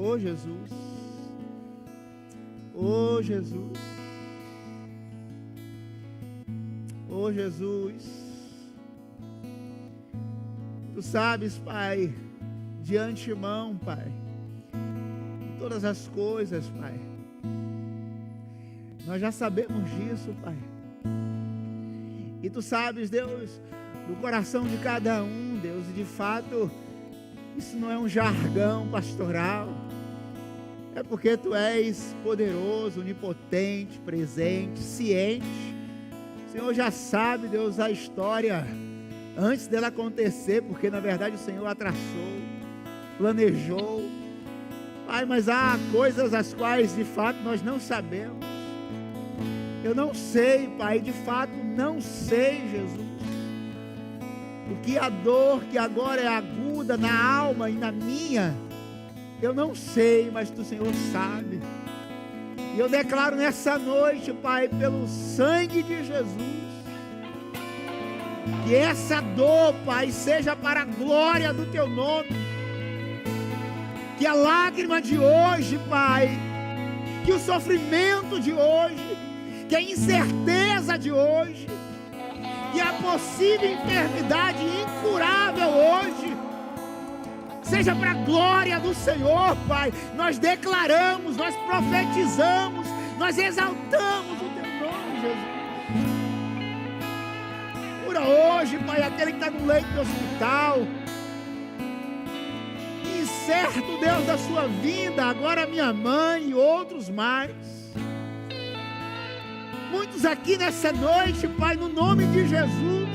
Oh Jesus, oh Jesus, oh Jesus, Tu sabes, Pai, de antemão, Pai, todas as coisas, Pai, nós já sabemos disso, Pai, e Tu sabes, Deus, do coração de cada um, Deus, e de fato, isso não é um jargão pastoral, é porque Tu és poderoso, onipotente, presente, ciente. O Senhor já sabe, Deus, a história antes dela acontecer, porque na verdade o Senhor a traçou, planejou. Pai, mas há coisas as quais de fato nós não sabemos. Eu não sei, Pai, de fato não sei, Jesus. O que a dor que agora é aguda na alma e na minha, eu não sei, mas Tu, Senhor, sabe. E eu declaro nessa noite, Pai, pelo sangue de Jesus, que essa dor, Pai, seja para a glória do Teu nome. Que a lágrima de hoje, Pai, que o sofrimento de hoje, que a incerteza de hoje, que a possível enfermidade incurável hoje, seja para a glória do Senhor, Pai. Nós declaramos, nós profetizamos, nós exaltamos o Teu nome, Jesus. Cura hoje, Pai, aquele que está no leito do hospital, incerto, Deus, da sua vinda, agora minha mãe e outros mais. Muitos aqui nessa noite, Pai, no nome de Jesus,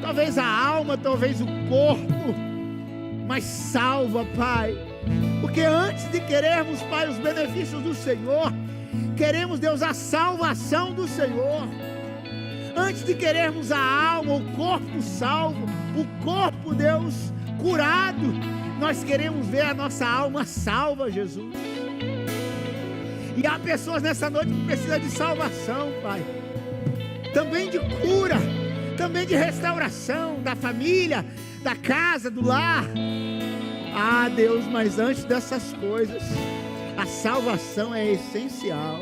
talvez a alma, talvez o corpo, mas salva, Pai, porque antes de querermos, Pai, os benefícios do Senhor, queremos, Deus, a salvação do Senhor. Antes de querermos a alma, o corpo salvo, o corpo, Deus, curado, nós queremos ver a nossa alma salva, Jesus. E há pessoas nessa noite que precisam de salvação, Pai, também de cura, também de restauração da família, da casa, do lar. Ah, Deus, mas antes dessas coisas, a salvação é essencial.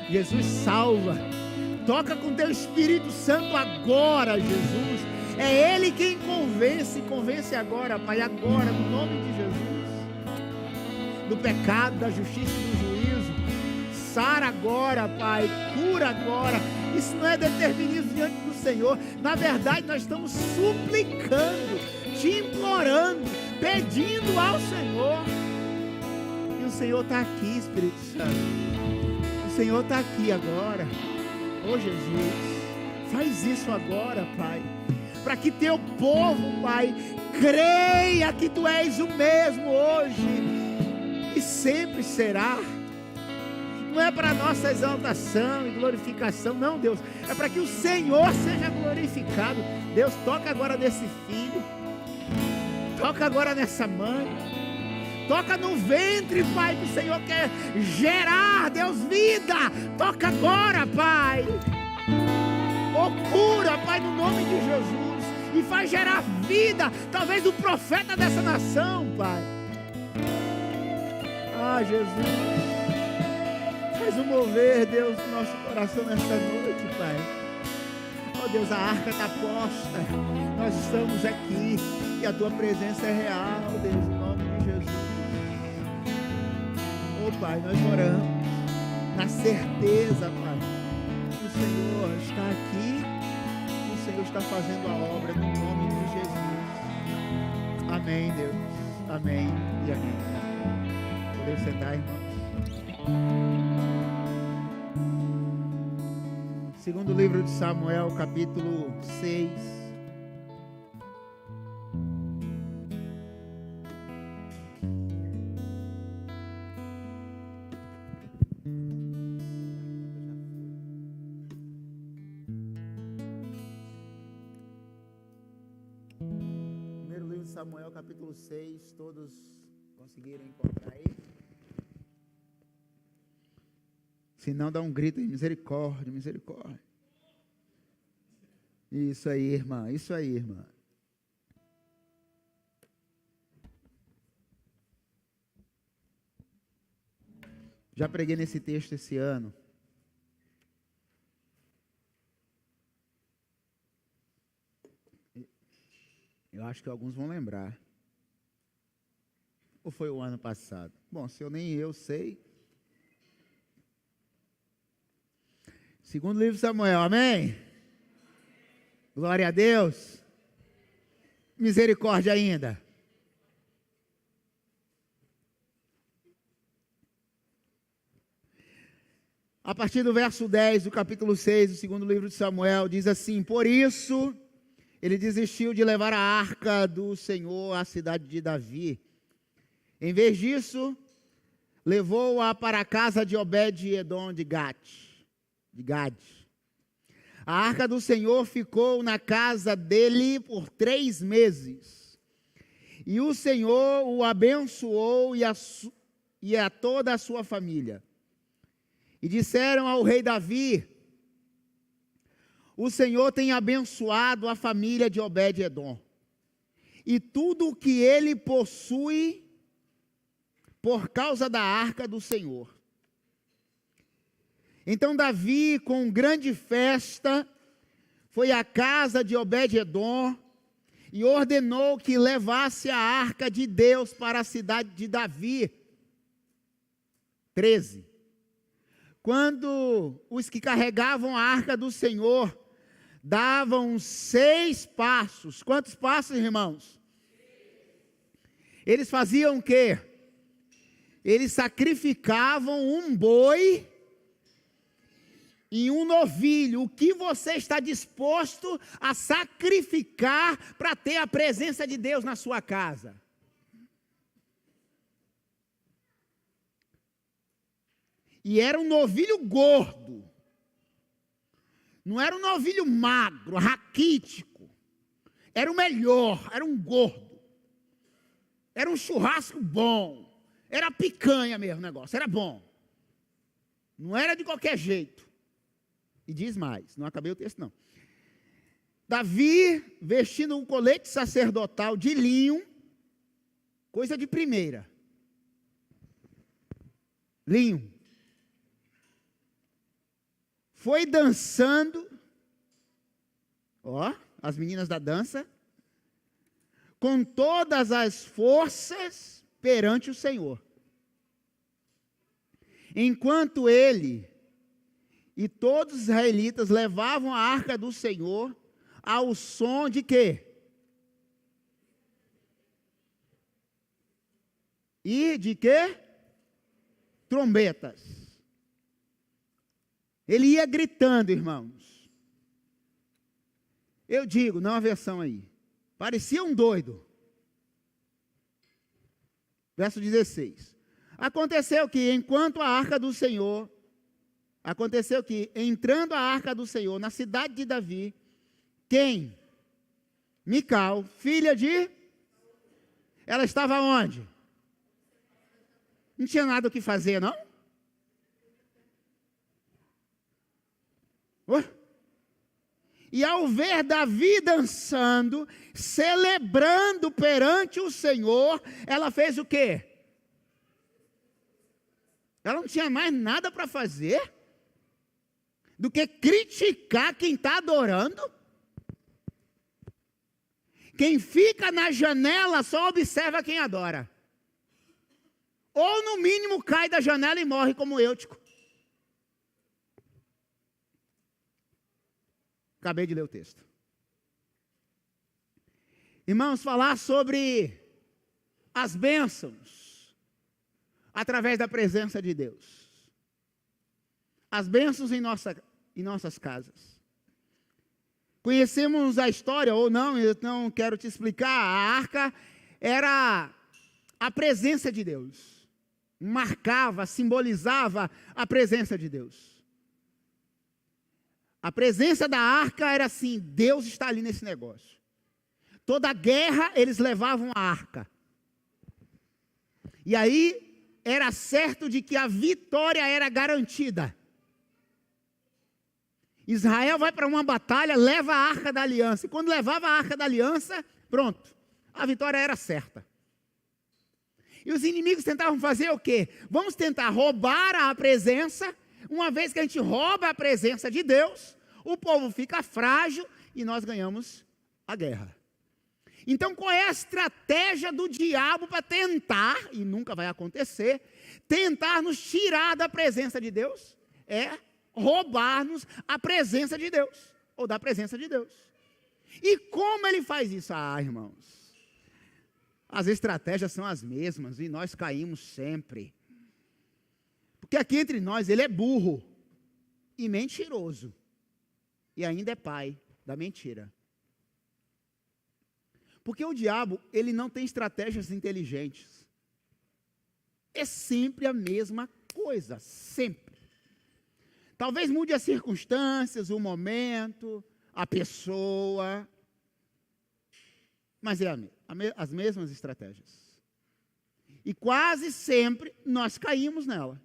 Jesus, salva, toca com Teu Espírito Santo agora, Jesus. É Ele quem convence agora, Pai, agora, no nome de Jesus, do pecado, da justiça e do juízo. Sara agora, Pai, cura agora. Isso não é determinismo diante do Senhor. Na verdade, nós estamos suplicando, te implorando, pedindo ao Senhor. E o Senhor está aqui, Espírito Santo. O Senhor está aqui agora. Oh, Jesus, faz isso agora, Pai, para que Teu povo, Pai, creia que Tu és o mesmo hoje e sempre será. Não é para nossa exaltação e glorificação, não, Deus, é para que o Senhor seja glorificado. Deus, toca agora nesse filho, toca agora nessa mãe, toca no ventre, Pai, que o Senhor quer gerar, Deus, vida. Toca agora, Pai. Oh, cura, Pai, no nome de Jesus, e faz gerar vida, talvez o profeta dessa nação, Pai. Ah, Jesus, faz um mover, Deus, no nosso coração nesta noite, Pai. Oh, Deus, a arca está posta, nós estamos aqui e a Tua presença é real, Deus, no nome de Jesus. Oh, Pai, nós oramos na certeza, Pai, que o Senhor está aqui, que o Senhor está fazendo a obra no nome de Jesus. Amém, Deus. Amém e amém. Podemos sentar, irmãos. Segundo livro de Samuel, capítulo 6. Primeiro livro de Samuel, capítulo 6. Todos conseguiram encontrar aí? Se não, dá um grito aí, misericórdia, misericórdia. Isso aí, irmã, isso aí, irmã. Já preguei nesse texto esse ano. Eu acho que alguns vão lembrar. Ou foi o ano passado? Bom, se eu nem eu sei. Segundo livro de Samuel, amém? Glória a Deus. Misericórdia ainda. A partir do verso 10 do capítulo 6 do segundo livro de Samuel, diz assim: por isso, ele desistiu de levar a arca do Senhor à cidade de Davi. Em vez disso, levou-a para a casa de Obed-edom de Gade. A arca do Senhor ficou na casa dele por 3 meses. E o Senhor o abençoou e a toda a sua família. E disseram ao rei Davi: o Senhor tem abençoado a família de Obed-edom, e tudo o que ele possui por causa da arca do Senhor. Então Davi, com grande festa, foi à casa de Obed-edom e ordenou que levasse a arca de Deus para a cidade de Davi. 13. Quando os que carregavam a arca do Senhor davam 6 passos. Quantos passos, irmãos? Eles faziam o quê? Eles sacrificavam um boi e um novilho. O que você está disposto a sacrificar para ter a presença de Deus na sua casa? E era um novilho gordo. Não era um novilho magro, raquítico. Era o melhor, era um gordo. Era um churrasco bom. Era picanha mesmo o negócio, era bom. Não era de qualquer jeito. E diz mais, não acabei o texto não. Davi, vestindo um colete sacerdotal de linho, coisa de primeira. Linho. Foi dançando, ó, as meninas da dança, com todas as forças perante o Senhor. Enquanto ele e todos os israelitas levavam a arca do Senhor ao som de quê? E de quê? Trombetas. Ele ia gritando, irmãos. Eu digo, não a versão aí. Parecia um doido. Verso 16. Aconteceu que entrando a arca do Senhor na cidade de Davi, quem? Mical, filha de... Ela estava onde? Não tinha nada o que fazer, não? E ao ver Davi dançando, celebrando perante o Senhor, ela fez o quê? Ela não tinha mais nada para fazer do que criticar quem está adorando. Quem fica na janela só observa quem adora. Ou no mínimo cai da janela e morre como Eutico. Acabei de ler o texto. Irmãos, falar sobre as bênçãos através da presença de Deus. As bênçãos em nossas casas. Conhecemos a história ou não, eu não quero te explicar. A arca era a presença de Deus. Marcava, simbolizava a presença de Deus. A presença da arca era assim, Deus está ali nesse negócio. Toda guerra eles levavam a arca. E aí era certo de que a vitória era garantida. Israel vai para uma batalha, leva a arca da aliança. E quando levava a arca da aliança, pronto, a vitória era certa. E os inimigos tentavam fazer o quê? Vamos tentar roubar a presença. Uma vez que a gente rouba a presença de Deus, o povo fica frágil e nós ganhamos a guerra. Então, qual é a estratégia do diabo para tentar, e nunca vai acontecer, tentar nos tirar da presença de Deus? É roubar-nos a presença de Deus, ou da presença de Deus. E como ele faz isso? Irmãos, as estratégias são as mesmas, e nós caímos sempre. Porque aqui entre nós, ele é burro e mentiroso, e ainda é pai da mentira. Porque o diabo, ele não tem estratégias inteligentes. É sempre a mesma coisa, sempre. Talvez mude as circunstâncias, o momento, a pessoa, mas é as mesmas estratégias. E quase sempre nós caímos nela.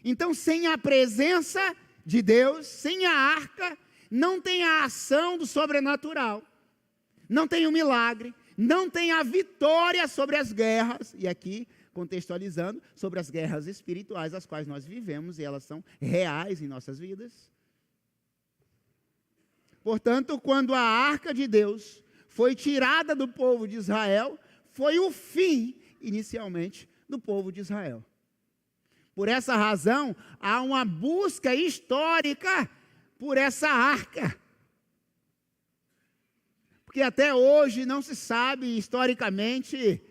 Então, sem a presença de Deus, sem a arca, não tem a ação do sobrenatural. Não tem o milagre, não tem a vitória sobre as guerras, e aqui, contextualizando, sobre as guerras espirituais, as quais nós vivemos, e elas são reais em nossas vidas. Portanto, quando a arca de Deus foi tirada do povo de Israel, foi o fim, inicialmente, do povo de Israel. Por essa razão, há uma busca histórica por essa arca. Porque até hoje não se sabe historicamente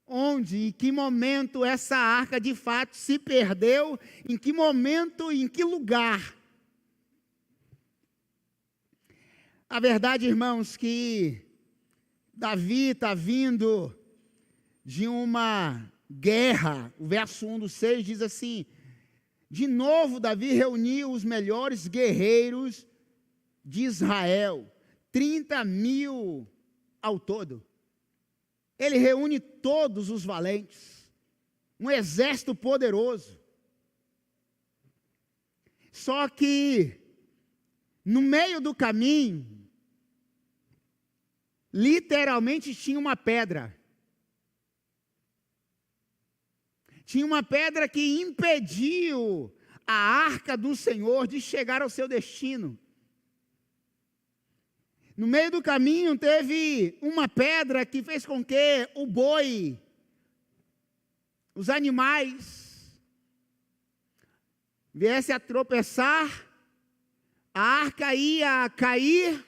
onde, em que momento essa arca de fato se perdeu, em que momento, em que lugar. A verdade, irmãos, que Davi está vindo de uma guerra. O verso 1 do 6 diz assim: de novo Davi reuniu os melhores guerreiros de Israel. 30.000 ao todo. Ele reúne todos os valentes, um exército poderoso. Só que, no meio do caminho, literalmente tinha uma pedra. Tinha uma pedra que impediu a arca do Senhor de chegar ao seu destino. No meio do caminho teve uma pedra que fez com que o boi, os animais, viesse a tropeçar, a arca ia cair,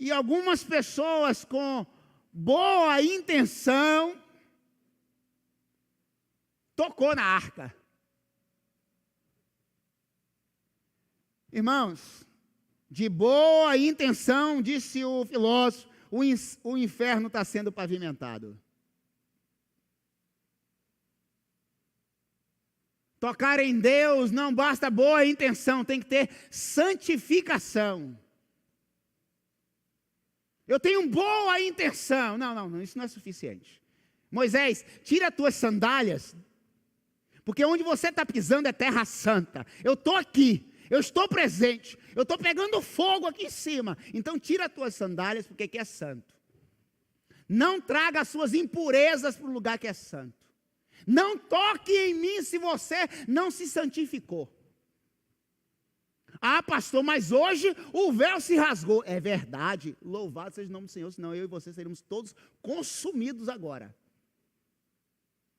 e algumas pessoas com boa intenção tocou na arca. Irmãos, de boa intenção, disse o filósofo, o inferno está sendo pavimentado. Tocar em Deus não basta boa intenção, tem que ter santificação. Eu tenho boa intenção. Não, isso não é suficiente. Moisés, tira as tuas sandálias, porque onde você está pisando é terra santa. Eu estou aqui. Eu estou presente, eu estou pegando fogo aqui em cima. Então tira as tuas sandálias, porque aqui é santo. Não traga as suas impurezas para o lugar que é santo. Não toque em mim se você não se santificou. Pastor, mas hoje o véu se rasgou. É verdade, louvado seja o nome do Senhor, senão eu e você seríamos todos consumidos agora.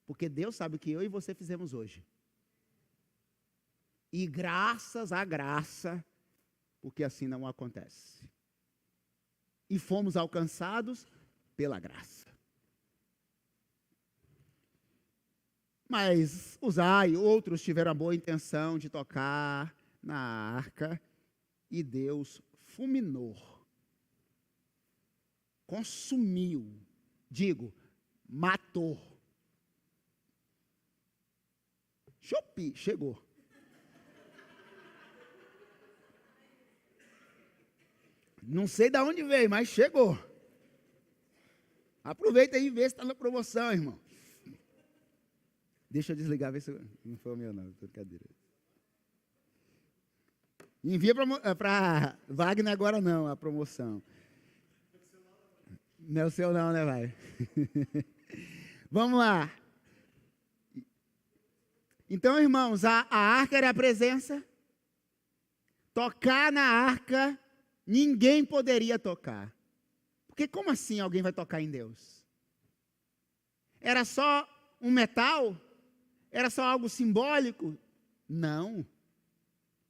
Porque Deus sabe o que eu e você fizemos hoje. E graças à graça, porque assim não acontece. E fomos alcançados pela graça. Mas Uzai e outros tiveram a boa intenção de tocar na arca, e Deus fulminou, consumiu, matou. Chegou. Não sei de onde veio, mas chegou. Aproveita aí e vê se está na promoção, irmão. Deixa eu desligar, ver se não foi o meu não, brincadeira. Envia para Wagner agora não, a promoção. Não é o seu não, né, vai? Vamos lá. Então, irmãos, a arca era a presença. Tocar na arca, ninguém poderia tocar. Porque como assim alguém vai tocar em Deus? Era só um metal? Era só algo simbólico? Não.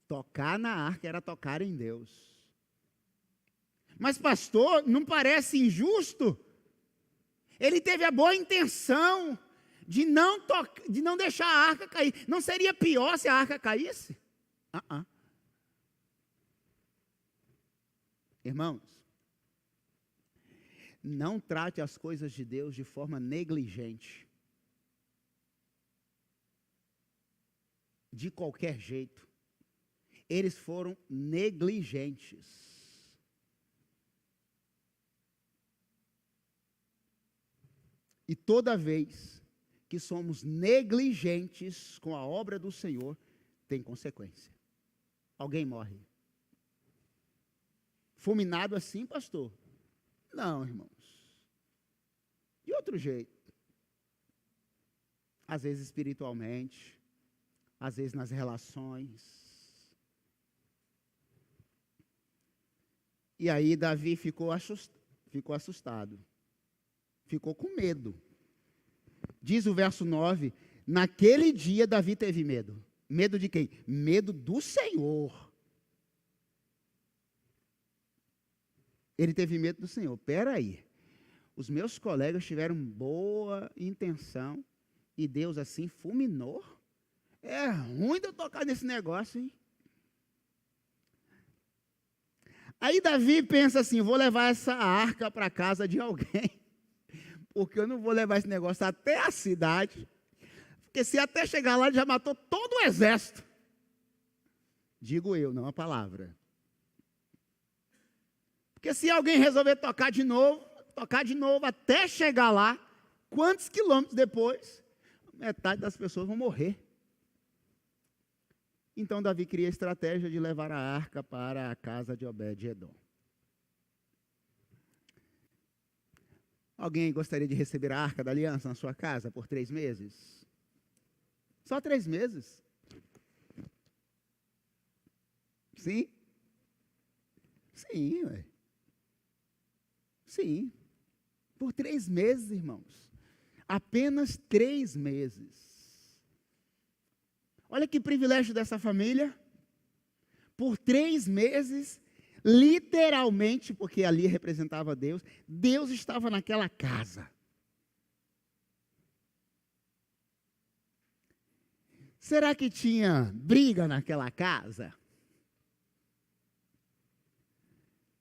Tocar na arca era tocar em Deus. Mas pastor, não parece injusto? Ele teve a boa intenção de não deixar a arca cair. Não seria pior se a arca caísse? Irmãos, não trate as coisas de Deus de forma negligente. De qualquer jeito. Eles foram negligentes. E toda vez que somos negligentes com a obra do Senhor, tem consequência. Alguém morre. Fulminado assim, pastor? Não, irmãos. De outro jeito. Às vezes espiritualmente, às vezes nas relações. E aí Davi ficou assustado. Ficou com medo. Diz o verso 9, naquele dia Davi teve medo. Medo de quem? Medo do Senhor. Ele teve medo do Senhor. Espera aí. Os meus colegas tiveram boa intenção e Deus assim fulminou. É ruim de eu tocar nesse negócio, hein? Aí Davi pensa assim, vou levar essa arca para casa de alguém, porque eu não vou levar esse negócio até a cidade, porque se até chegar lá ele já matou todo o exército. Digo eu, não a palavra. Porque se alguém resolver tocar de novo até chegar lá, quantos quilômetros depois, metade das pessoas vão morrer. Então Davi cria a estratégia de levar a arca para a casa de Obed-edom. Alguém gostaria de receber a arca da aliança na sua casa por 3 meses? Só 3 meses? Sim? Sim, ué. Sim. Por 3 meses, irmãos. Apenas 3 meses. Olha que privilégio dessa família. Por 3 meses, literalmente, porque ali representava Deus, Deus estava naquela casa. Será que tinha briga naquela casa?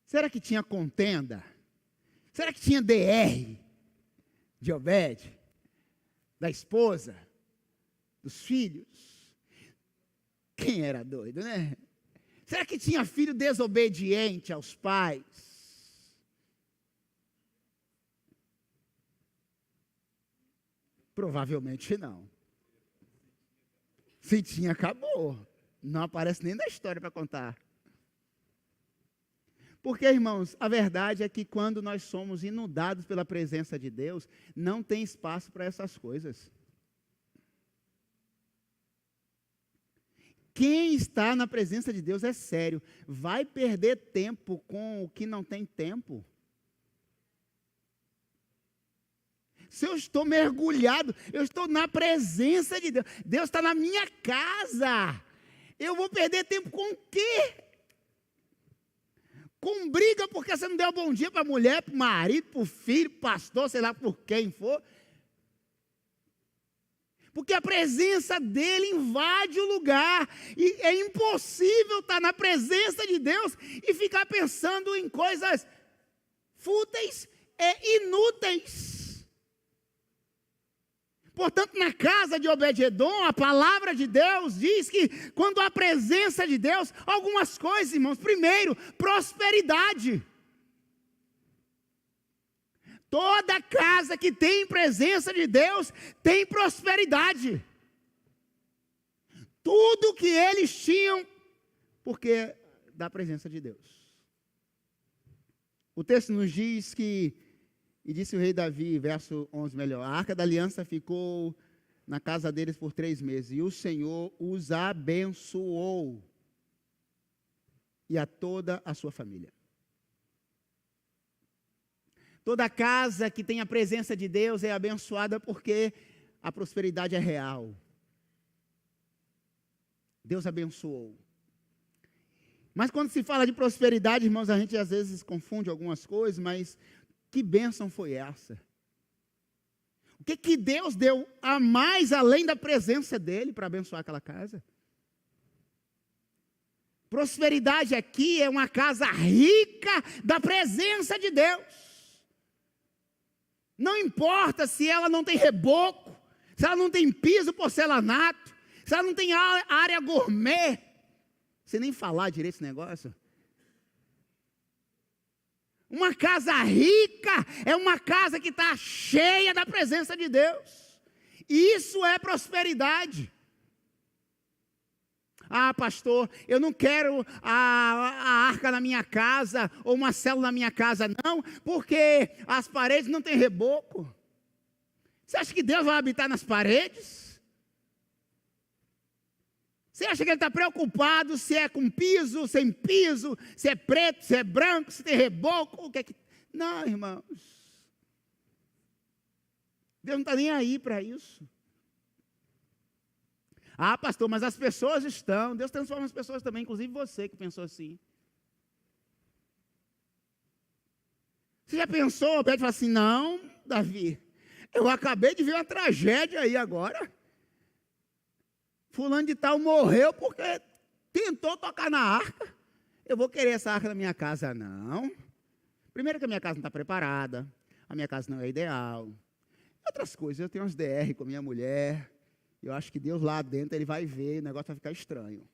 Será que tinha contenda? Será que tinha DR de Obed, da esposa, dos filhos? Quem era doido, né? Será que tinha filho desobediente aos pais? Provavelmente não. Se tinha, acabou. Não aparece nem na história para contar. Porque, irmãos, a verdade é que quando nós somos inundados pela presença de Deus, não tem espaço para essas coisas. Quem está na presença de Deus é sério. Vai perder tempo com o que não tem tempo? Se eu estou mergulhado, eu estou na presença de Deus. Deus está na minha casa. Eu vou perder tempo com o quê? Com briga porque você não deu bom dia para a mulher, para o marido, para o filho, para o pastor, sei lá por quem for. Porque a presença dele invade o lugar. E é impossível estar na presença de Deus e ficar pensando em coisas fúteis e inúteis. Portanto, na casa de Obed-edom, a palavra de Deus diz que quando há presença de Deus, algumas coisas, irmãos. Primeiro, prosperidade. Toda casa que tem presença de Deus tem prosperidade. Tudo que eles tinham, porque da presença de Deus. O texto nos diz que E disse o rei Davi, verso 11 melhor, a arca da aliança ficou na casa deles por 3 meses, e o Senhor os abençoou, e a toda a sua família. Toda casa que tem a presença de Deus é abençoada porque a prosperidade é real. Deus abençoou. Mas quando se fala de prosperidade, irmãos, a gente às vezes confunde algumas coisas, mas que bênção foi essa? O que Deus deu a mais além da presença dele para abençoar aquela casa? Prosperidade aqui é uma casa rica da presença de Deus. Não importa se ela não tem reboco, se ela não tem piso porcelanato, se ela não tem área gourmet. Você nem falar direito esse negócio. Uma casa rica é uma casa que está cheia da presença de Deus. Isso é prosperidade. Ah, pastor, eu não quero a arca na minha casa, ou uma célula na minha casa, não, porque as paredes não têm reboco. Você acha que Deus vai habitar nas paredes? Você acha que Ele está preocupado se é com piso, sem piso, se é preto, se é branco, se tem reboco, o que é que... Não, irmãos. Deus não está nem aí para isso. Ah, pastor, mas as pessoas estão. Deus transforma as pessoas também, inclusive você que pensou assim. Você já pensou? O Pedro fala assim, não, Davi, eu acabei de ver uma tragédia aí agora. Fulano de tal morreu porque tentou tocar na arca. Eu vou querer essa arca na minha casa, não. Primeiro que a minha casa não está preparada, a minha casa não é ideal. Outras coisas, eu tenho umas DR com a minha mulher. Eu acho que Deus lá dentro, Ele vai ver, o negócio vai ficar estranho.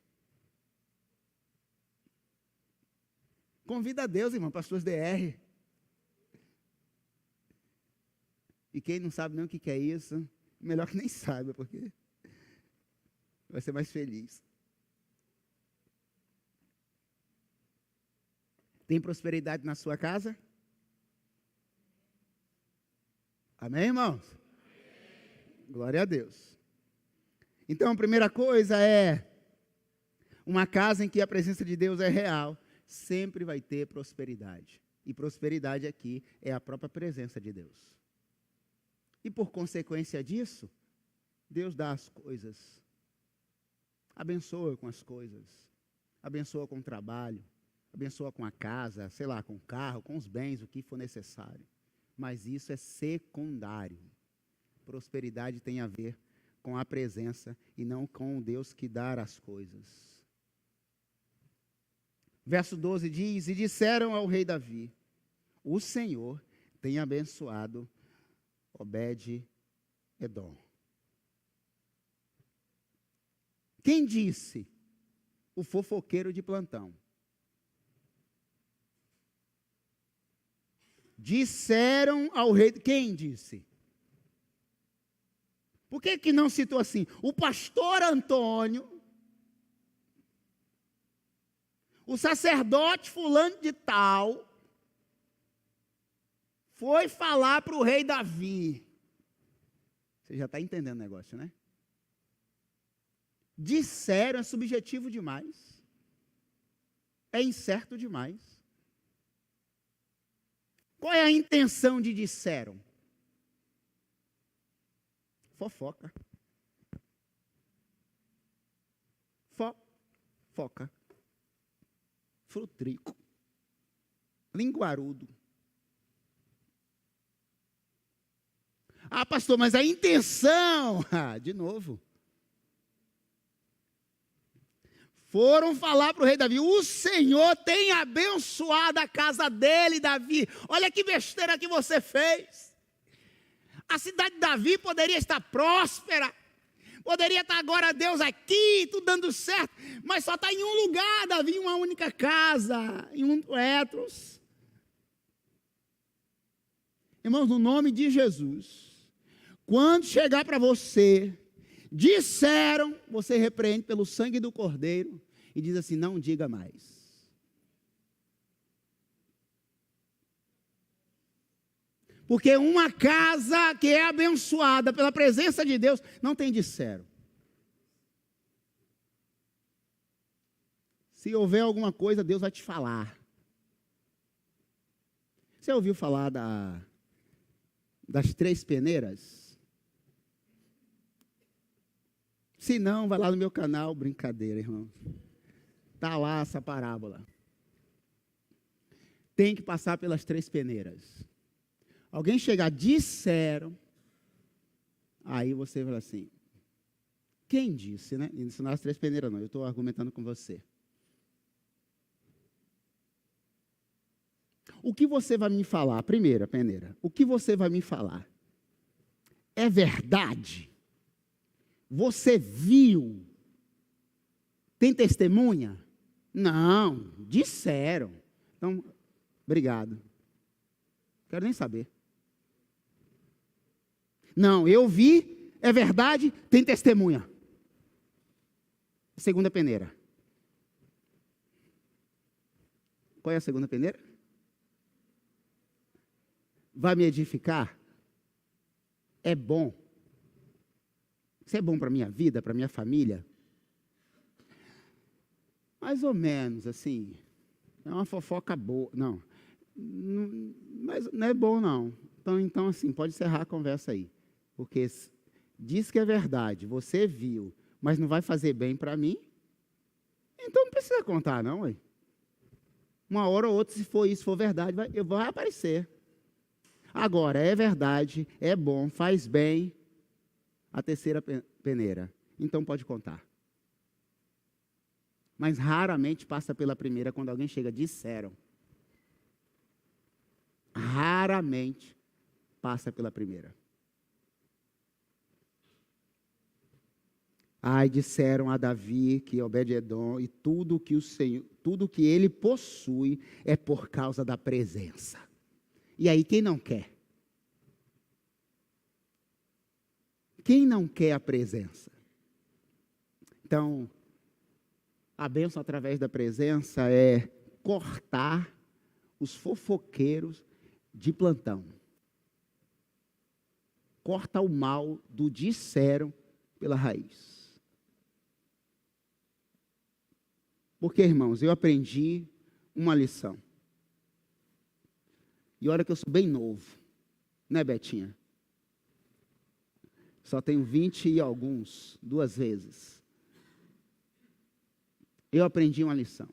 Convida Deus, irmão, para as suas DR. E quem não sabe nem o que é isso, melhor que nem saiba, porque vai ser mais feliz. Tem prosperidade na sua casa? Amém, irmãos? Amém. Glória a Deus. Então, a primeira coisa é, uma casa em que a presença de Deus é real, sempre vai ter prosperidade. E prosperidade aqui é a própria presença de Deus. E por consequência disso, Deus dá as coisas. Abençoa com as coisas. Abençoa com o trabalho. Abençoa com a casa, sei lá, com o carro, com os bens, o que for necessário. Mas isso é secundário. Prosperidade tem a ver com a presença e não com o Deus que dá as coisas. Verso 12 diz, e disseram ao rei Davi, o Senhor tem abençoado Obed-Edom. Quem disse? O fofoqueiro de plantão. Disseram ao rei, quem disse? Por que não citou assim? O pastor Antônio, o sacerdote fulano de tal, foi falar para o rei Davi. Você já está entendendo o negócio, né? Disseram é subjetivo demais. É incerto demais. Qual é a intenção de disseram? Fofoca. Fofoca. Frutrico. Linguarudo. Ah, pastor, mas a intenção... de novo. Foram falar para o rei Davi, o Senhor tem abençoado a casa dele, Davi. Olha que besteira que você fez. A cidade de Davi poderia estar próspera, poderia estar agora Deus aqui, tudo dando certo, mas só está em um lugar, Davi, em uma única casa, em um etros. Irmãos, no nome de Jesus, quando chegar para você, disseram, você repreende pelo sangue do Cordeiro e diz assim, não diga mais. Porque uma casa que é abençoada pela presença de Deus não tem disseram. Se houver alguma coisa, Deus vai te falar. Você ouviu falar das 3 peneiras? Se não, vai lá no meu canal. Brincadeira, irmão. Está lá essa parábola. Tem que passar pelas 3 peneiras. Alguém chegar, disseram. Aí você fala assim. Quem disse, né? Isso não é as 3 peneiras, não. Eu estou argumentando com você. O que você vai me falar? Primeira peneira. O que você vai me falar? É verdade? Você viu? Tem testemunha? Não, disseram. Então, obrigado. Quero nem saber. Não, eu vi, é verdade, tem testemunha. Segunda peneira. Qual é a segunda peneira? Vai me edificar? É bom. Isso é bom para a minha vida, para a minha família? Mais ou menos, assim. É uma fofoca boa. Não. Mas não é bom, não. Então, assim, pode encerrar a conversa aí. Porque diz que é verdade, você viu, mas não vai fazer bem para mim, então não precisa contar, não, ué. Uma hora ou outra, se for isso, for verdade, vai aparecer. Agora, é verdade, é bom, faz bem, a terceira peneira. Então pode contar. Mas raramente passa pela primeira quando alguém chega, disseram. Raramente passa pela primeira. Ai, disseram a Davi que Obed-edom e tudo que o Senhor, tudo que ele possui é por causa da presença. E aí, quem não quer? Quem não quer a presença? Então, a bênção através da presença é cortar os fofoqueiros de plantão. Corta o mal do disseram pela raiz. Porque, irmãos, eu aprendi uma lição. E olha que eu sou bem novo, né, Betinha? Só tenho 20 e alguns, 2 vezes. Eu aprendi uma lição.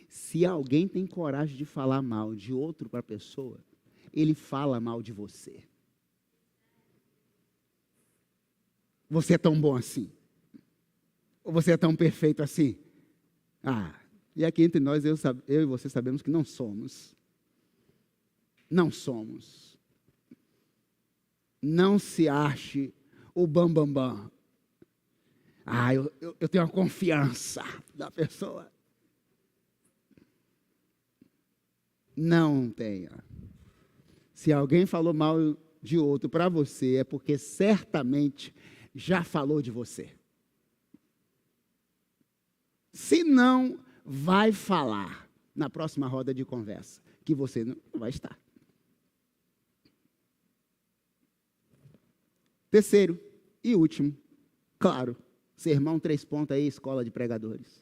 Se alguém tem coragem de falar mal de outro para a pessoa, ele fala mal de você. Você é tão bom assim? Ou você é tão perfeito assim? E aqui entre nós, eu e você sabemos que não somos. Não somos. Não se ache o bambambam. Eu tenho a confiança da pessoa. Não tenha. Se alguém falou mal de outro para você, é porque certamente já falou de você. Se não, vai falar na próxima roda de conversa, que você não vai estar. Terceiro e último, claro, sermão 3 pontos aí, escola de pregadores.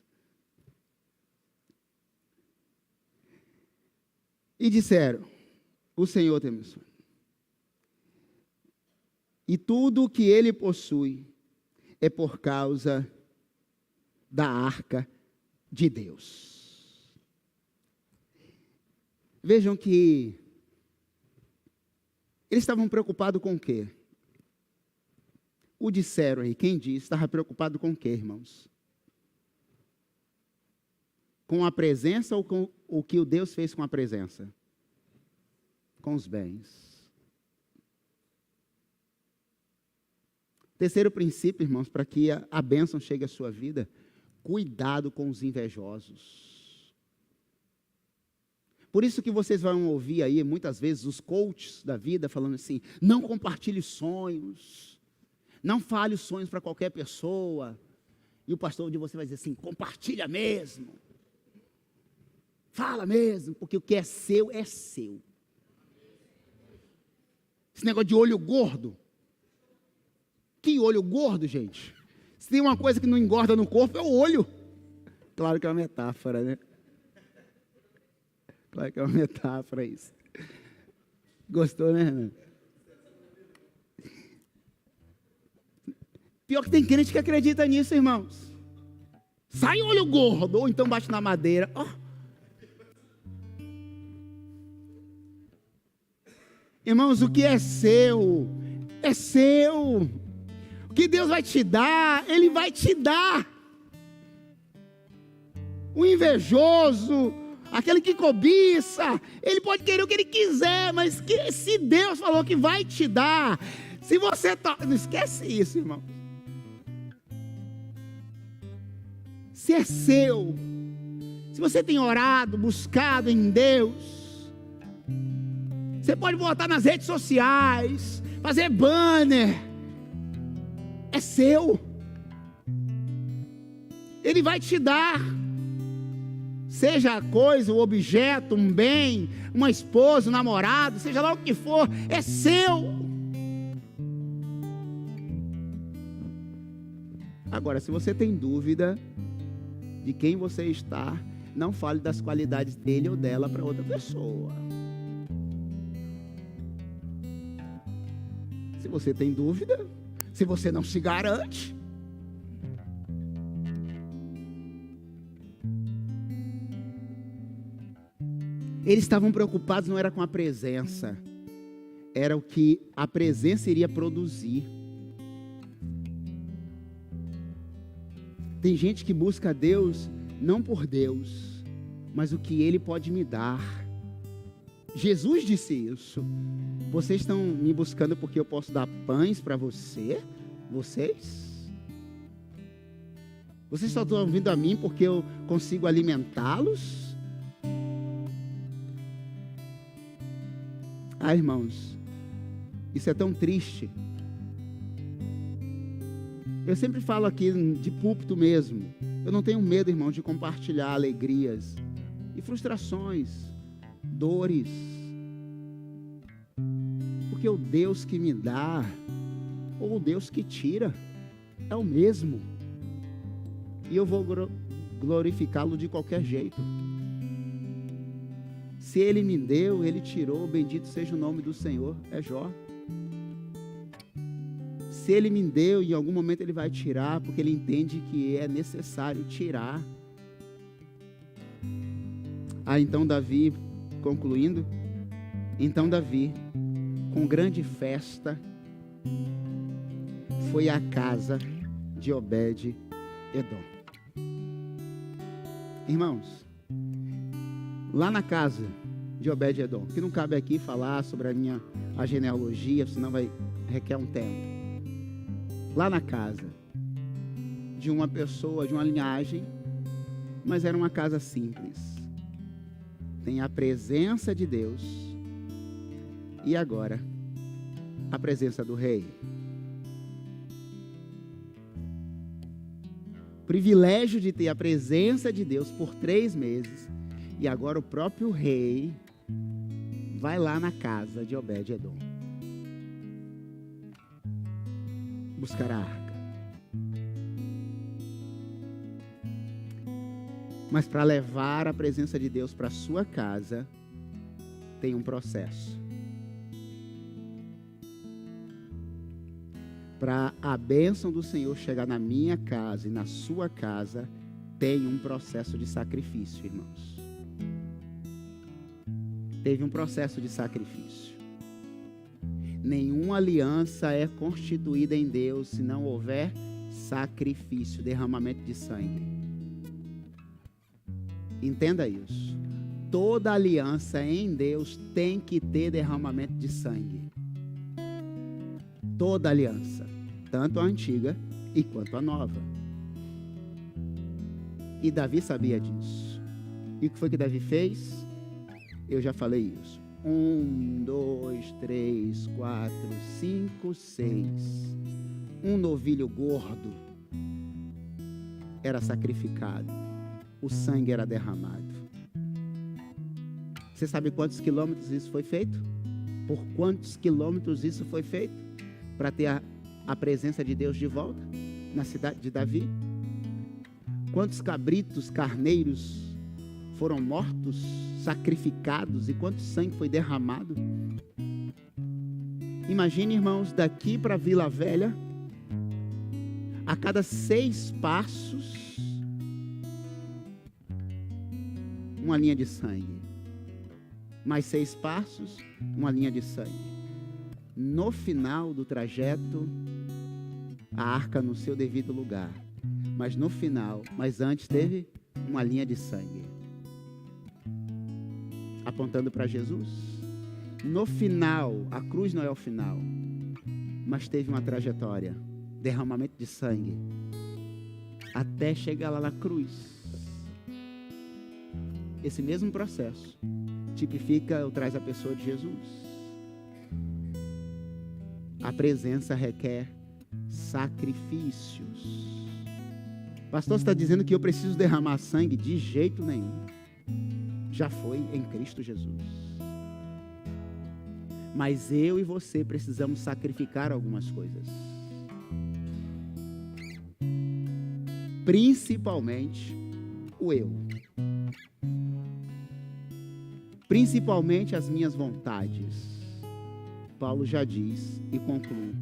E disseram, o Senhor tem missão. E tudo o que ele possui é por causa da arca de Deus. Vejam que eles estavam preocupados com o quê? O disseram aí, quem disse, estava preocupado com o quê, irmãos? Com a presença ou com o que o Deus fez com a presença? Com os bens. Terceiro princípio, irmãos, para que a bênção chegue à sua vida, cuidado com os invejosos. Por isso que vocês vão ouvir aí, muitas vezes, os coaches da vida falando assim, não compartilhe sonhos, não fale os sonhos para qualquer pessoa. E o pastor de você vai dizer assim, compartilha mesmo. Fala mesmo, porque o que é seu é seu. Esse negócio de olho gordo. Que olho gordo, gente? Se tem uma coisa que não engorda no corpo, é o olho. Claro que é uma metáfora, né? Claro que é uma metáfora isso. Gostou, né, Renan? Pior que tem crente que acredita nisso, irmãos. Sai olho gordo, ou então bate na madeira. Oh. Irmãos, o que é seu, é seu. O que Deus vai te dar, Ele vai te dar. O invejoso, aquele que cobiça, ele pode querer o que ele quiser, mas se Deus falou que vai te dar, se você não esquece isso, irmão. Se é seu, se você tem orado, buscado em Deus, você pode botar nas redes sociais, fazer banner, é seu. Ele vai te dar. Seja a coisa, o objeto, um bem, uma esposa, um namorado, seja lá o que for, é seu. Agora, se você tem dúvida de quem você está, não fale das qualidades dele ou dela para outra pessoa. Se você tem dúvida, se você não se garante, eles estavam preocupados, não era com a presença, era o que a presença iria produzir. Tem gente que busca Deus, não por Deus, mas o que Ele pode me dar. Jesus disse isso. Vocês estão me buscando porque eu posso dar pães para vocês? Vocês só estão vindo a mim porque eu consigo alimentá-los? Ah, irmãos, isso é tão triste. Eu sempre falo aqui de púlpito mesmo. Eu não tenho medo, irmão, de compartilhar alegrias e frustrações, dores. Porque o Deus que me dá, ou o Deus que tira, é o mesmo. E eu vou glorificá-lo de qualquer jeito. Se Ele me deu, Ele tirou, bendito seja o nome do Senhor, é Jó. Se Ele me deu, em algum momento Ele vai tirar, porque Ele entende que é necessário tirar. Então Davi, concluindo, então Davi, com grande festa, foi à casa de Obed-edom. Irmãos, lá na casa de Obed-edom, que não cabe aqui falar sobre a genealogia, senão vai requer um tempo. Lá na casa de uma pessoa, de uma linhagem, mas era uma casa simples. Tem a presença de Deus e agora a presença do rei. Privilégio de ter a presença de Deus por 3 meses e agora o próprio rei vai lá na casa de Obed-edom buscar a arca. Mas para levar a presença de Deus para a sua casa, tem um processo. Para a bênção do Senhor chegar na minha casa e na sua casa, tem um processo de sacrifício, irmãos. Teve um processo de sacrifício. Nenhuma aliança é constituída em Deus se não houver sacrifício, derramamento de sangue. Entenda isso. Toda aliança em Deus tem que ter derramamento de sangue. Toda aliança, tanto a antiga e quanto a nova. E Davi sabia disso. E o que foi que Davi fez? Eu já falei isso. 1, 2, 3, 4, 5, 6. Um novilho gordo era sacrificado. O sangue era derramado. Você sabe quantos quilômetros isso foi feito? Por quantos quilômetros isso foi feito? Para ter a presença de Deus de volta na cidade de Davi? Quantos cabritos, carneiros foram mortos, sacrificados, e quanto sangue foi derramado? Imagine, irmãos, daqui para Vila Velha, a cada 6 passos, uma linha de sangue. Mais 6 passos, uma linha de sangue. No final do trajeto, a arca no seu devido lugar. Mas no final, mas antes teve uma linha de sangue, apontando para Jesus. No final, a cruz não é o final, mas teve uma trajetória, derramamento de sangue, até chegar lá na cruz. Esse mesmo processo tipifica ou traz a pessoa de Jesus. A presença requer sacrifícios. Pastor, você está dizendo que eu preciso derramar sangue? De jeito nenhum. Já foi em Cristo Jesus. Mas eu e você precisamos sacrificar algumas coisas. Principalmente o eu. Principalmente as minhas vontades. Paulo já diz e conclui: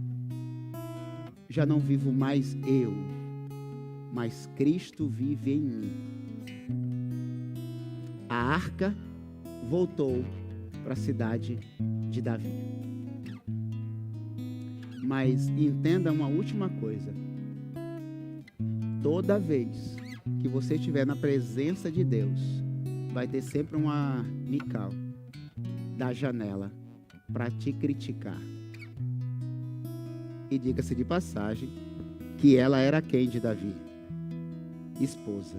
já não vivo mais eu, mas Cristo vive em mim. A arca voltou para a cidade de Davi. Mas entenda uma última coisa: toda vez que você estiver na presença de Deus, vai ter sempre uma Mical da janela para te criticar. E diga-se de passagem que ela era quem de Davi? Esposa.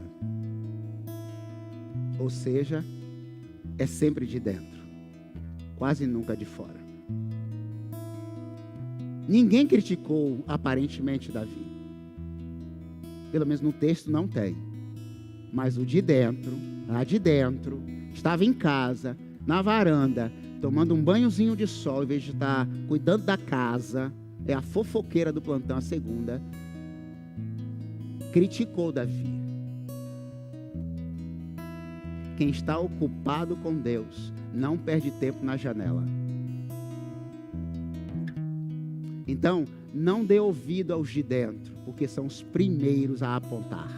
Ou seja, é sempre de dentro, quase nunca de fora. Ninguém criticou aparentemente Davi. Pelo menos no texto não tem. Mas o de dentro, lá de dentro, estava em casa, na varanda, tomando um banhozinho de sol, em vez de estar cuidando da casa, é a fofoqueira do plantão, a segunda, criticou Davi. Quem está ocupado com Deus não perde tempo na janela. Então, não dê ouvido aos de dentro, porque são os primeiros a apontar.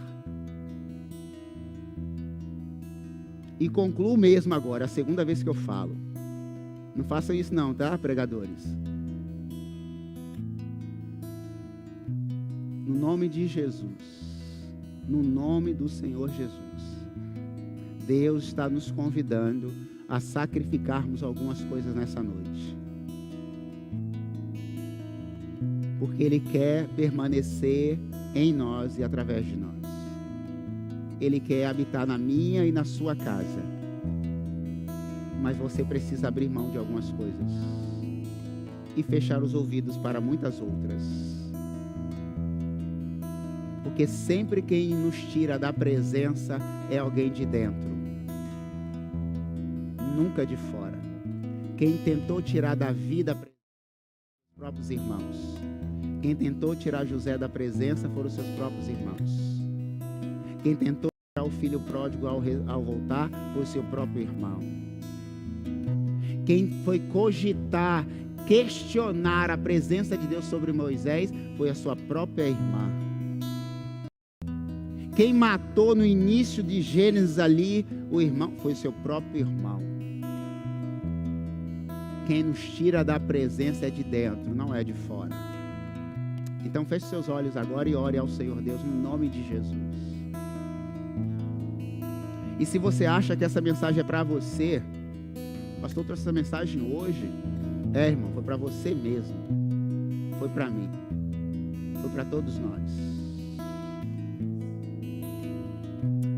E concluo mesmo agora, a segunda vez que eu falo. Não façam isso não, tá, pregadores? No nome de Jesus, no nome do Senhor Jesus, Deus está nos convidando a sacrificarmos algumas coisas nessa noite. Porque Ele quer permanecer em nós e através de nós. Ele quer habitar na minha e na sua casa. Mas você precisa abrir mão de algumas coisas e fechar os ouvidos para muitas outras. Porque sempre quem nos tira da presença é alguém de dentro, nunca de fora. Quem tentou tirar Davi da presença dos próprios irmãos. Quem tentou tirar José da presença foram os seus próprios irmãos. Quem tentou tirar o filho pródigo ao voltar foi o seu próprio irmão. Quem foi cogitar, questionar a presença de Deus sobre Moisés foi a sua própria irmã. Quem matou no início de Gênesis ali o irmão foi o seu próprio irmão. Quem nos tira da presença é de dentro, não é de fora. Então feche seus olhos agora e ore ao Senhor Deus no nome de Jesus. E se você acha que essa mensagem é para você, o pastor trouxe essa mensagem hoje, irmão, foi para você mesmo, foi para mim, foi para todos nós.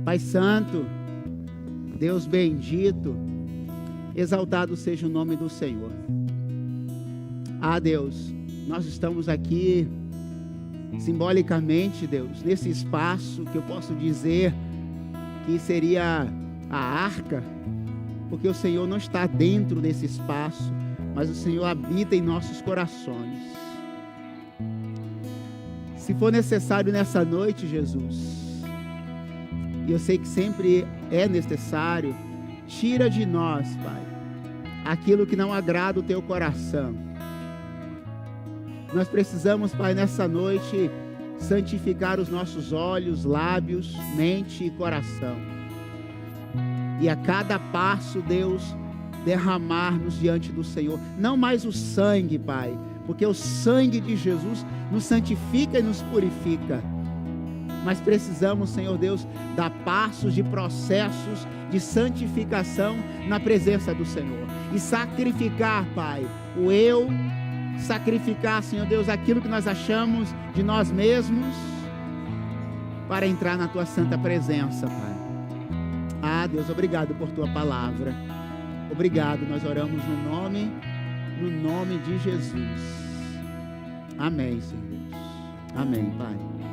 Pai Santo, Deus bendito, exaltado seja o nome do Senhor. Ah, Deus, nós estamos aqui simbolicamente, Deus, nesse espaço que eu posso dizer que seria a arca, porque o Senhor não está dentro desse espaço, mas o Senhor habita em nossos corações. Se for necessário nessa noite, Jesus, e eu sei que sempre é necessário, tira de nós, Pai, aquilo que não agrada o Teu coração. Nós precisamos, Pai, nessa noite, santificar os nossos olhos, lábios, mente e coração. E a cada passo, Deus, derramar-nos diante do Senhor. Não mais o sangue, Pai, porque o sangue de Jesus nos santifica e nos purifica. Mas precisamos, Senhor Deus, dar passos de processos de santificação na presença do Senhor. E sacrificar, Pai, o eu, sacrificar, Senhor Deus, aquilo que nós achamos de nós mesmos, para entrar na Tua santa presença, Pai. Ah, Deus, obrigado por Tua palavra. Obrigado, nós oramos no nome de Jesus. Amém, Senhor Deus. Amém, Pai.